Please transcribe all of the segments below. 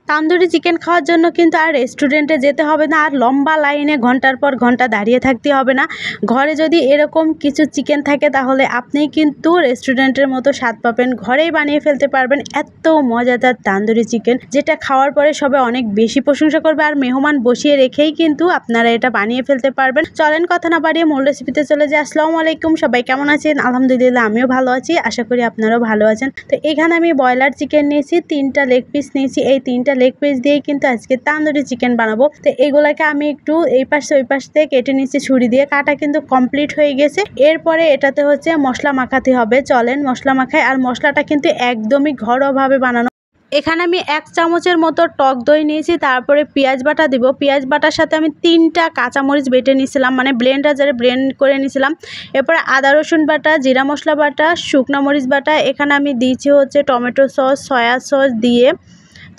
Tandoori chicken খাওয়ার জন্য কিন্তু আর রেস্টুরেন্টে যেতে হবে না, আর লম্বা লাইনে ঘন্টার পর ঘন্টা দাঁড়িয়ে থাকতে হবে না। ঘরে যদি এরকম কিছু চিকেন থাকে তাহলে আপনি কিন্তু রেস্টুরেন্টের মতো স্বাদ পাবেন, ঘরেই বানিয়ে ফেলতে পারবেন এত মজাদার তান্দুরি চিকেন, যেটা খাওয়ার পরে সবাই অনেক বেশি প্রশংসা করবে। আর মেহমান বসিয়ে রেখেই কিন্তু আপনারা এটা বানিয়ে ফেলতে পারবেন। চলেন কথা না বাড়িয়ে মূল রেসিপিতে চলে যাই। আসসালামু আলাইকুম, সবাই কেমন আছেন? আলহামদুলিল্লাহ আমিও ভালো আছি, আশা করি আপনারাও ভালো আছেন। তো এখানে আমি ব্রয়লার চিকেন নিয়েছি, 3টা লেগ পিস নিয়েছি। এই 3টা লেগ পিস দিয়ে কিন্তু আজকে তান্দুরি চিকেন বানাবো। তো এগুলাকে আমি একটু এই পাশ ওই পাশ থেকে কেটে নিচ্ছি ছুরি দিয়ে। কাটা কিন্তু কমপ্লিট হয়ে গেছে। এরপরে এটাতে হচ্ছে মশলা মাখাতে হবে। চলেন মশলা মাখাই। আর মশলাটা কিন্তু একদমই ঘরোয়াভাবে বানানো। এখানে আমি 1 চামচের মতো টক দই নিয়েছি, তারপরে পেঁয়াজ বাটা দিব। পেঁয়াজ বাটার সাথে আমি 3টা কাঁচামরিচ বেটে নিয়েছিলাম, মানে ব্লেন্ডারে ব্লেন্ড করে নিয়েছিলাম। এরপরে আদা রসুন বাটা, জিরা মশলা বাটা, শুকনো মরিচ বাটা। এখানে আমি দিয়েছি হচ্ছে টমেটো সস, সয়া সস দিয়ে,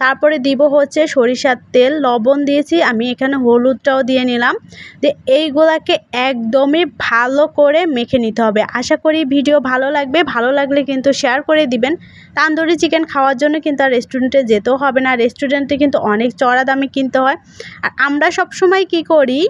তারপরে দিব হচ্ছে সরিষার তেল, লবণ দিয়েছি আমি, এখানে হলুদটাও দিয়ে নিলাম। দিয়ে এইগুলাকে একদমই ভালো করে মেখে নিতে হবে। আশা করি ভিডিও ভালো লাগবে, ভালো লাগলে কিন্তু শেয়ার করে দিবেন। তান্দুরি চিকেন খাওয়ার জন্য কিন্তু আর রেস্টুরেন্টে যেতেও হবে না, রেস্টুরেন্টে কিন্তু অনেক চড়া দামে কিনতে হয়। আর আমরা সবসময় কি করি,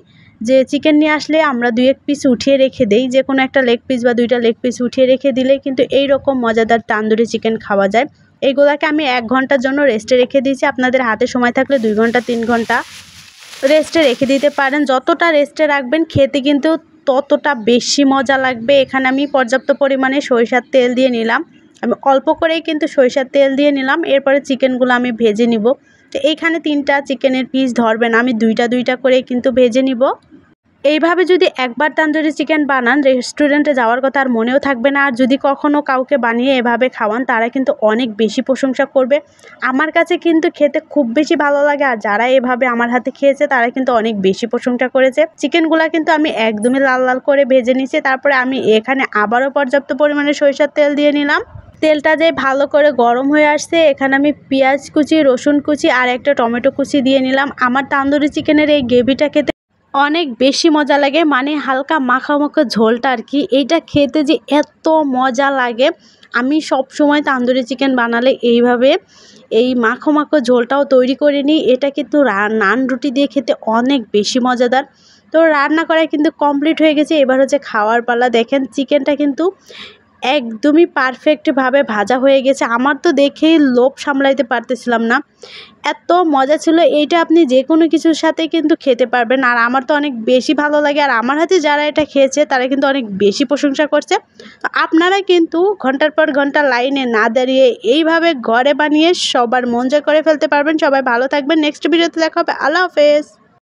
যে চিকেন নিয়ে আসলে আমরা 2-1 পিস উঠিয়ে রেখে দেই, যে কোনো একটা লেগ পিস বা 2টা লেগ পিস উঠিয়ে রেখে দিলে কিন্তু এইরকম মজাদার তান্দুরি চিকেন খাওয়া যায়। এইগুলাকে আমি 1 ঘন্টার জন্য রেস্টে রেখে দিয়েছি। আপনাদের হাতে সময় থাকলে 2 ঘন্টা 3 ঘন্টা রেস্টে রেখে দিতে পারেন। যতটা রেস্টে রাখবেন খেতে কিন্তু ততটা বেশি মজা লাগবে। এখানে আমি পর্যাপ্ত পরিমাণে সরিষার তেল দিয়ে নিলাম। আমি অল্প করেই কিন্তু সরিষার তেল দিয়ে নিলাম। এরপরে চিকেনগুলো আমি ভেজে নিব। তো এইখানে 3টা চিকেনের পিস ধরবেন, আমি 2টা করেই কিন্তু ভেজে নিব। এইভাবে যদি একবার তান্দুরি চিকেন বানান, রেস্টুরেন্টে যাওয়ার কথা আর মনেও থাকবে না। আর যদি কখনও কাউকে বানিয়ে এভাবে খাওয়ান, তারা কিন্তু অনেক বেশি প্রশংসা করবে। আমার কাছে কিন্তু খেতে খুব বেশি ভালো লাগে, আর যারা এভাবে আমার হাতে খেয়েছে তারা কিন্তু অনেক বেশি প্রশংসা করেছে। চিকেনগুলা কিন্তু আমি একদমই লাল লাল করে ভেজে নিয়েছি। তারপরে আমি এখানে আবারও পর্যাপ্ত পরিমাণে সরিষার তেল দিয়ে নিলাম। তেলটা যে ভালো করে গরম হয়ে আসছে, এখানে আমি পেঁয়াজ কুচি, রসুন কুচি আর একটা টমেটো কুচি দিয়ে নিলাম। আমার তান্দুরি চিকেনের এই গ্রেভিটা খেতে অনেক বেশি মজা লাগে, মানে হালকা মাখা মাখা ঝোলটা আর কি, এইটা খেতে যে এত মজা লাগে। আমি সব সময় তান্দুরি চিকেন বানালে এইভাবে এই মাখো মাখো ঝোলটাও তৈরি করে নিই। এটা কিন্তু নান রুটি দিয়ে খেতে অনেক বেশি মজাদার। তো রান্না করা কিন্তু কমপ্লিট হয়ে গেছে, এবার হচ্ছে খাওয়ার পালা। দেখেন চিকেনটা কিন্তু একদমই পারফেক্টভাবে ভাজা হয়ে গেছে। আমার তো দেখেই লোভ সামলাইতে পারতেছিলাম না, এত মজা ছিল। এইটা আপনি যে কোনো কিছুর সাথে কিন্তু খেতে পারবেন। আর আমার তো অনেক বেশি ভালো লাগে, আর আমার হাতে যারা এটা খেয়েছে তারা কিন্তু অনেক বেশি প্রশংসা করছে। তো আপনারা কিন্তু ঘন্টার পর ঘন্টা লাইনে না দাঁড়িয়ে এইভাবে ঘরে বানিয়ে সবার মন জয় করে ফেলতে পারবেন। সবাই ভালো থাকবেন, নেক্সট ভিডিওতে দেখা হবে। আল্লাহ হাফেজ।